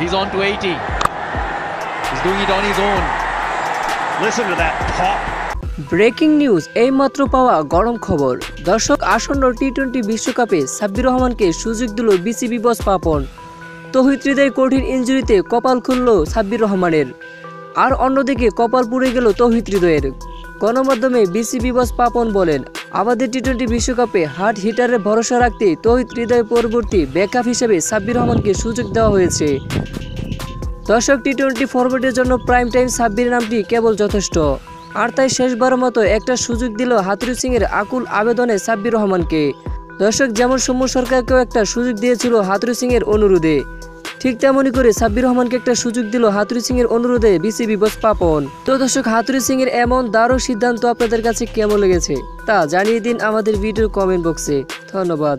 he's on to 80. He's doing it on his own. Listen to that pop. Breaking news, এইমাত্র পাওয়া গরম খবর। দর্শক, আসন্ন টি-20 বিশ্বকাপে সাব্বির রহমানকে সুযোগ দিল বিসিবি বস পাপন। তৌহিদ হৃদয়ের কঠিন ইনজুরিতে কপাল খুলল সাব্বির রহমানের, আর অন্যদিকে কপাল পুড়ে গেল তৌহিদ হৃদয়ের। গণমাধ্যমে বিসিবি বস পাপন বলেন, আমাদের টি-20 বিশ্বকাপে হার্ড হিটারের ভরসা রাখতে তৌহিদ হৃদয়ের পরবর্তী ব্যাকআপ হিসেবে সাব্বির রহমানকে সুযোগ দেওয়া হয়েছে। দর্শক, টি-20 ফরম্যাটের জন্য প্রাইম টাইম সাব্বির নামটি কেবল যথেষ্ট, আর তাই শেষবারের মতো একটা সুযোগ দিল হাথুরু সিং এর আকুল আবেদনে সাব্বির রহমানকে। দর্শক, যেমন সৌম্য সরকারকেও একটা সুযোগ দিয়েছিল হাথুরু সিং এর অনুরোধে, ঠিক তেমনই করে সাব্বির রহমানকে একটা সুযোগ দিল হাথুরু সিং এর অনুরোধে বিসিবি বস পাপন। তো দর্শক, হাথুরু সিং এর এমন দারুণ সিদ্ধান্ত আপনাদের কাছে কেমন লেগেছে তা জানিয়ে দিন আমাদের ভিডিওর কমেন্ট বক্সে। ধন্যবাদ।